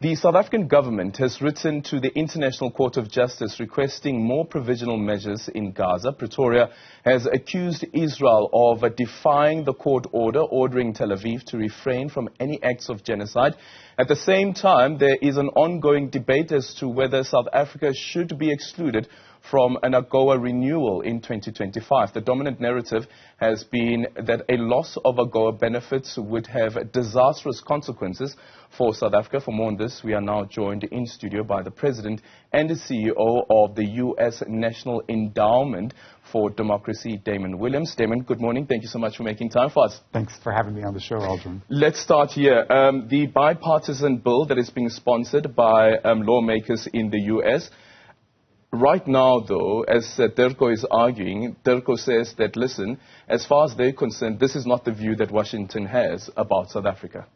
The South African government has written to the International Court of Justice requesting more provisional measures in Gaza. Pretoria has accused Israel of defying the court order ordering Tel Aviv to refrain from any acts of genocide. At the same time, there is an ongoing debate as to whether South Africa should be excluded from an AGOA renewal in 2025. The dominant narrative has been that a loss of AGOA benefits would have disastrous consequences for South Africa. For more on this, we are now joined in studio by the President and the CEO of the U.S. National Endowment for Democracy, Damon Williams. Damon, good morning. Thank you so much for making time for us. Thanks for having me on the show, Aldrin. Let's start here. The bipartisan bill that is being sponsored by lawmakers in the U.S., right now, though, as Dirko is arguing, Dirko says that, listen, as far as they're concerned, this is not the view that Washington has about South Africa.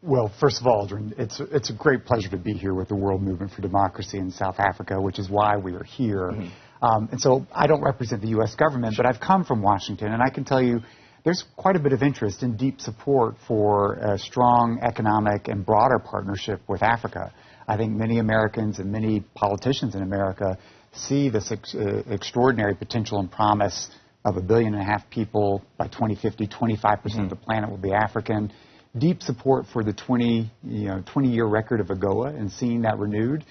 Well, first of all, Aldrin, it's a great pleasure to be here with the World Movement for Democracy in South Africa, which is why we are here. And so I don't represent the U.S. government, but I've come from Washington, and I can tell you there's quite a bit of interest and deep support for a strong economic and broader partnership with Africa. I think many Americans and many politicians in America see this extraordinary potential and promise of 1.5 billion people by 2050, 25% of the planet will be African. Deep support for the 20-year record of AGOA and seeing that renewed,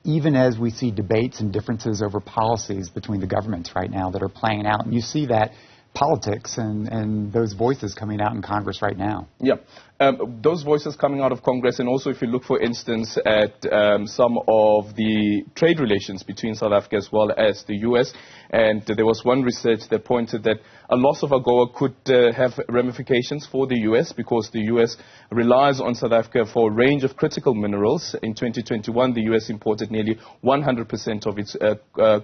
even as we see debates and differences over policies between the governments right now that are playing out. And you see that politics and those voices coming out in Congress right now. Yeah, those voices coming out of Congress, and also if you look, for instance, at some of the trade relations between South Africa as well as the U.S., and there was one research that pointed that a loss of AGOA could have ramifications for the U.S. because the U.S. relies on South Africa for a range of critical minerals. In 2021, the U.S. imported nearly 100% of its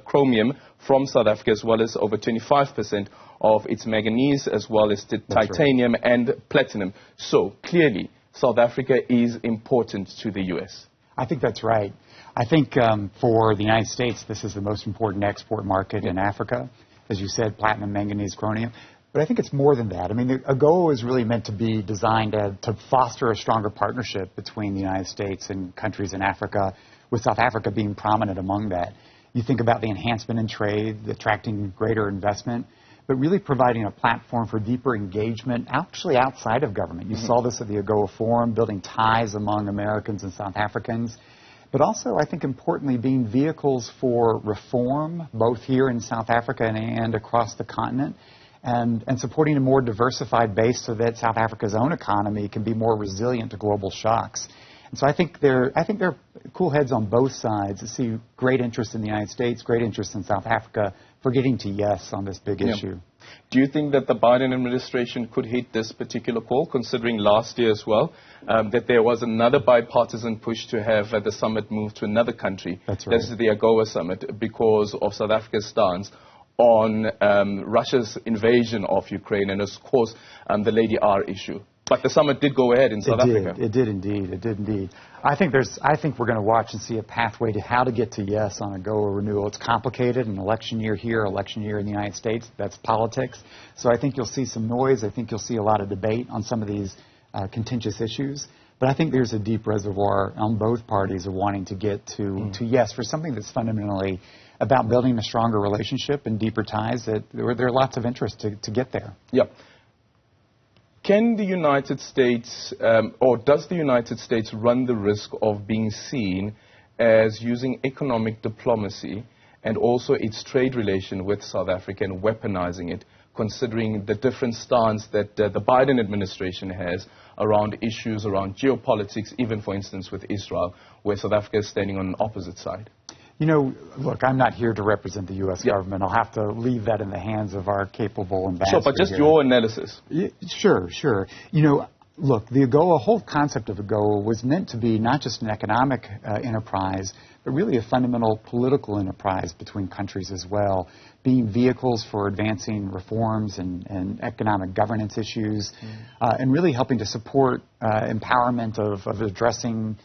chromium from South Africa, as well as over 25% of its manganese, as well as the titanium and platinum. So clearly, South Africa is important to the U.S. I think that's right. I think for the United States, this is the most important export market in Africa. As you said, platinum, manganese, chromium. But I think it's more than that. I mean, AGOA is really meant to be designed to foster a stronger partnership between the United States and countries in Africa, with South Africa being prominent among that. You think about the enhancement in trade, attracting greater investment, but really providing a platform for deeper engagement actually outside of government. You saw this at the AGOA Forum, building ties among Americans and South Africans, but also, I think importantly, being vehicles for reform, both here in South Africa and across the continent, and supporting a more diversified base so that South Africa's own economy can be more resilient to global shocks. And so I think there are cool heads on both sides to see great interest in the United States, great interest in South Africa for getting to yes on this big issue. Do you think that the Biden administration could hit this particular call, considering last year as well, that there was another bipartisan push to have the summit move to another country? That's right. This is the AGOA summit, because of South Africa's stance on Russia's invasion of Ukraine and, of course, the Lady R issue. But the summit did go ahead in South Africa. It did indeed. It did indeed. I think we're going to watch and see a pathway to how to get to yes on AGOA renewal. It's complicated. An election year here, election year in the United States. That's politics. So I think you'll see some noise. I think you'll see a lot of debate on some of these contentious issues. But I think there's a deep reservoir on both parties of wanting to get to yes for something that's fundamentally about building a stronger relationship and deeper ties. That there are lots of interest to get there. Yep. Can the United States, or does the United States run the risk of being seen as using economic diplomacy and also its trade relation with South Africa and weaponizing it, considering the different stance that the Biden administration has around issues around geopolitics, even, for instance, with Israel, where South Africa is standing on an opposite side? You know, look, I'm not here to represent the U.S. government. I'll have to leave that in the hands of our capable ambassador. Sure, but just your analysis. Sure. You know, look, the AGOA, whole concept of AGOA was meant to be not just an economic enterprise, but really a fundamental political enterprise between countries as well, being vehicles for advancing reforms and economic governance issues, and really helping to support empowerment of addressing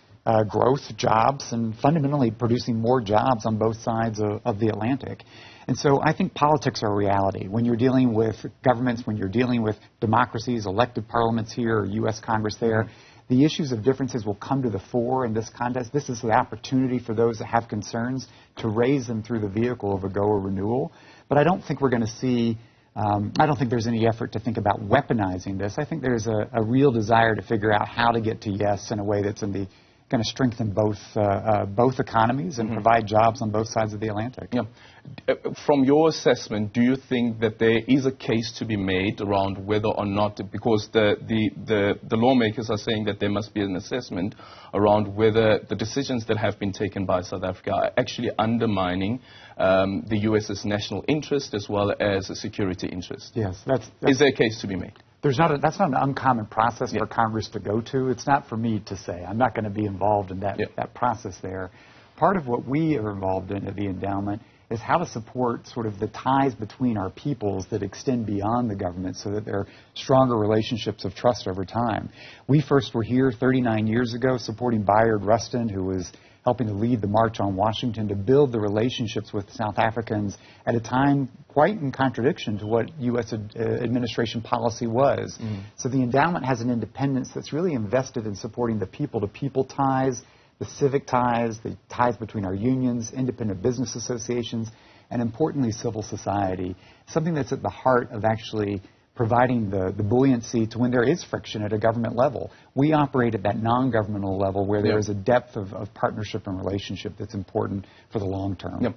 growth, jobs, and fundamentally producing more jobs on both sides of the Atlantic. And so I think politics are a reality. When you're dealing with governments, when you're dealing with democracies, elected parliaments here, or U.S. Congress there, The issues of differences will come to the fore in this contest. This is the opportunity for those that have concerns to raise them through the vehicle of AGOA renewal. But I don't think we're going to see, I don't think there's any effort to think about weaponizing this. I think there's a real desire to figure out how to get to yes in a way that's going to strengthen both economies and provide jobs on both sides of the Atlantic. Yeah. From your assessment, do you think that there is a case to be made around whether or not, because the lawmakers are saying that there must be an assessment around whether the decisions that have been taken by South Africa are actually undermining the U.S.'s national interest as well as a security interest? Yes. Is there a case to be made? That's not an uncommon process for Congress to go to. It's not for me to say. I'm not going to be involved in that process there. Part of what we are involved in at the Endowment is how to support sort of the ties between our peoples that extend beyond the government so that there are stronger relationships of trust over time. We first were here 39 years ago supporting Bayard Rustin, who was helping to lead the March on Washington to build the relationships with South Africans at a time quite in contradiction to what U.S. administration policy was. So the Endowment has an independence that's really invested in supporting the people-to-people ties, the civic ties, the ties between our unions, independent business associations, and importantly, civil society, something that's at the heart of actually providing the buoyancy to when there is friction at a government level. We operate at that non-governmental level where there is a depth of partnership and relationship that's important for the long term. Yeah.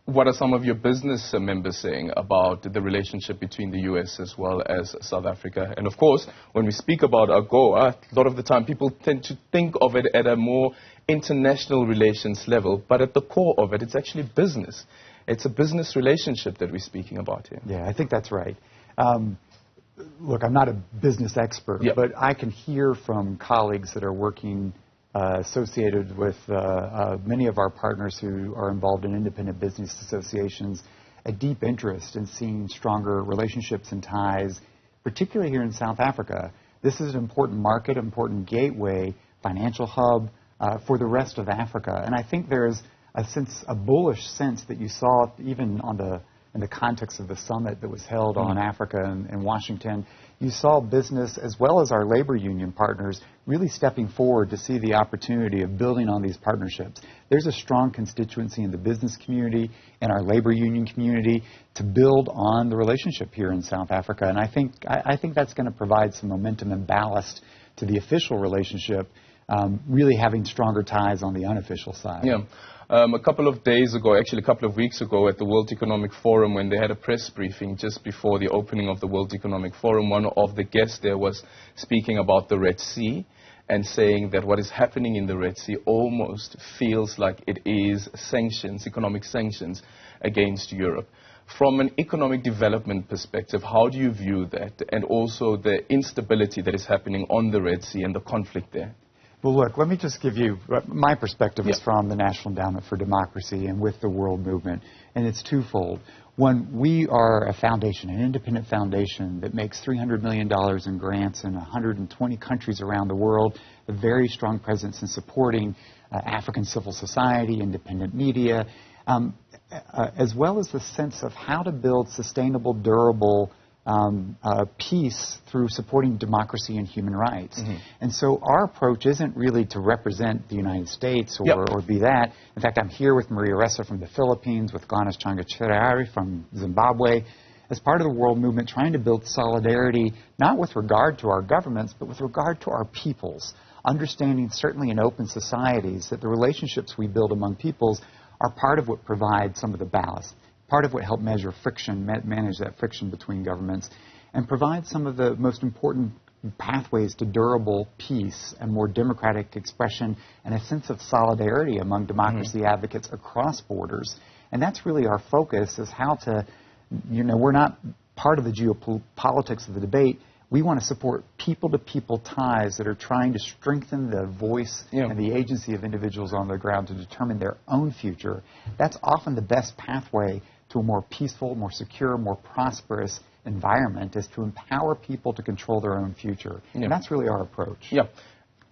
What are some of your business members saying about the relationship between the U.S. as well as South Africa? And of course, when we speak about AGOA, a lot of the time people tend to think of it at a more international relations level, but at the core of it, it's actually business. It's a business relationship that we're speaking about here. Yeah, I think that's right. Look, I'm not a business expert, but I can hear from colleagues that are working associated with many of our partners who are involved in independent business associations, a deep interest in seeing stronger relationships and ties, particularly here in South Africa. This is an important market, important gateway, financial hub for the rest of Africa. And I think there's a bullish sense that you saw even in the context of the summit that was held on Africa in Washington. You saw business as well as our labor union partners really stepping forward to see the opportunity of building on these partnerships. There's a strong constituency in the business community and our labor union community to build on the relationship here in South Africa. And I think that's going to provide some momentum and ballast to the official relationship, really having stronger ties on the unofficial side. Yeah. A couple of days ago, actually a couple of weeks ago at the World Economic Forum, when they had a press briefing just before the opening of the World Economic Forum, one of the guests there was speaking about the Red Sea and saying that what is happening in the Red Sea almost feels like it is sanctions, economic sanctions against Europe. From an economic development perspective, how do you view that, and also the instability that is happening on the Red Sea and the conflict there? Well, look, let me just give you my perspective is from the National Endowment for Democracy and with the World Movement, and it's twofold. One, we are a foundation, an independent foundation that makes $300 million in grants in 120 countries around the world, a very strong presence in supporting African civil society, independent media, as well as the sense of how to build sustainable, durable peace through supporting democracy and human rights. And so our approach isn't really to represent the United States or be that. In fact, I'm here with Maria Ressa from the Philippines, with Gladys Changachirari from Zimbabwe, as part of the world movement trying to build solidarity, not with regard to our governments, but with regard to our peoples, understanding certainly in open societies that the relationships we build among peoples are part of what provides some of the ballast, part of what helped measure friction, manage that friction between governments, and provide some of the most important pathways to durable peace and more democratic expression and a sense of solidarity among democracy advocates across borders. And that's really our focus, is how to, we're not part of the geopolitics of the debate. We want to support people-to-people ties that are trying to strengthen the voice and the agency of individuals on the ground to determine their own future. That's often the best pathway to a more peaceful, more secure, more prosperous environment, is to empower people to control their own future. And that's really our approach. Yeah.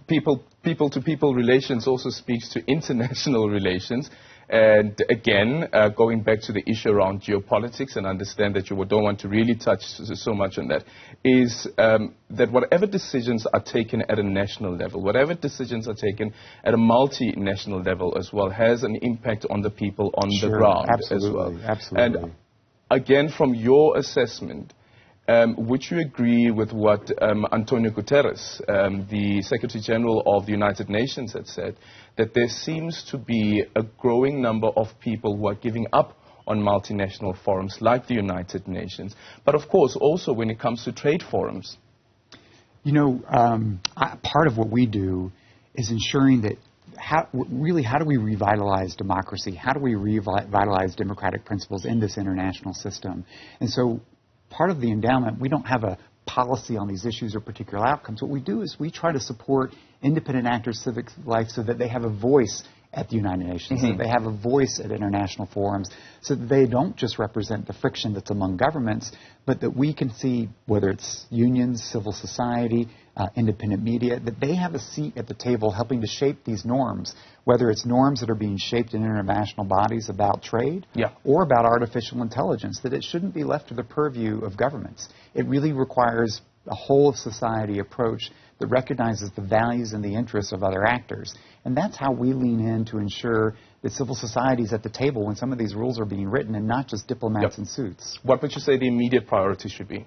People-to-people relations also speaks to international relations. And again, going back to the issue around geopolitics, and understand that you don't want to really touch so much on that, is that whatever decisions are taken at a national level, whatever decisions are taken at a multinational level as well, has an impact on the people on the ground as well. Absolutely. And again, from your assessment, would you agree with what Antonio Guterres, the Secretary General of the United Nations, had said, that there seems to be a growing number of people who are giving up on multinational forums like the United Nations, but of course also when it comes to trade forums? You know, part of what we do is ensuring that how do we revitalize democracy? How do we revitalize democratic principles in this international system? And so part of the endowment, we don't have a policy on these issues or particular outcomes. What we do is we try to support independent actors of civic life so that they have a voice at the United Nations, so that they have a voice at international forums, so that they don't just represent the friction that's among governments, but that we can see, whether it's unions, civil society, independent media, that they have a seat at the table helping to shape these norms, whether it's norms that are being shaped in international bodies about trade or about artificial intelligence, that it shouldn't be left to the purview of governments. It really requires a whole-of-society approach that recognizes the values and the interests of other actors. And that's how we lean in to ensure that civil society is at the table when some of these rules are being written, and not just diplomats in suits. What would you say the immediate priority should be?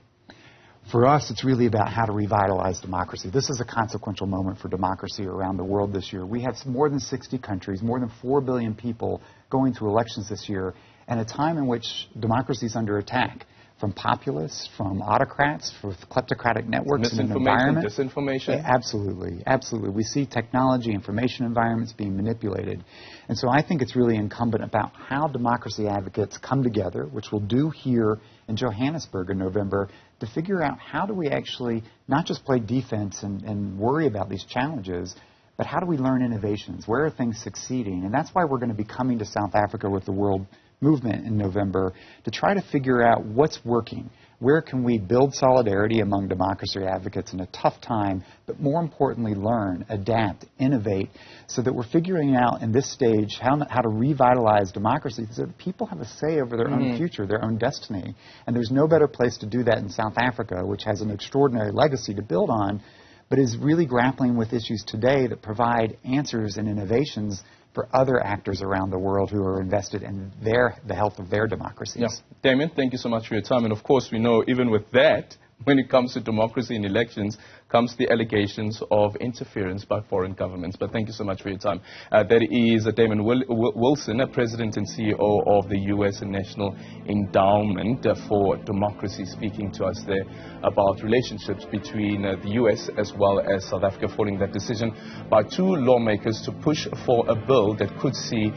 For us, it's really about how to revitalize democracy. This is a consequential moment for democracy around the world this year. We have more than 60 countries, more than 4 billion people going through elections this year, and a time in which democracy is under attack from populists, from autocrats, from kleptocratic networks in an environment. Disinformation. Yeah, absolutely, absolutely. We see technology, information environments being manipulated. And so I think it's really incumbent about how democracy advocates come together, which we'll do here in Johannesburg in November, to figure out how do we actually not just play defense and worry about these challenges, but how do we learn innovations? Where are things succeeding? And that's why we're going to be coming to South Africa with the World Movement in November to try to figure out what's working. Where can we build solidarity among democracy advocates in a tough time, but more importantly, learn, adapt, innovate, so that we're figuring out in this stage how to revitalize democracy so that people have a say over their own future, their own destiny. And there's no better place to do that in South Africa, which has an extraordinary legacy to build on, but is really grappling with issues today that provide answers and innovations for other actors around the world who are invested in the health of their democracies. Damon, thank you so much for your time. And of course, we know even with that, when it comes to democracy and elections, comes the allegations of interference by foreign governments. But thank you so much for your time. That is Damon Wilson, President and CEO of the U.S. National Endowment for Democracy, speaking to us there about relationships between the U.S. as well as South Africa, following that decision by 2 lawmakers to push for a bill that could see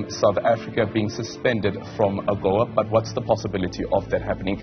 South Africa being suspended from AGOA. But what's the possibility of that happening?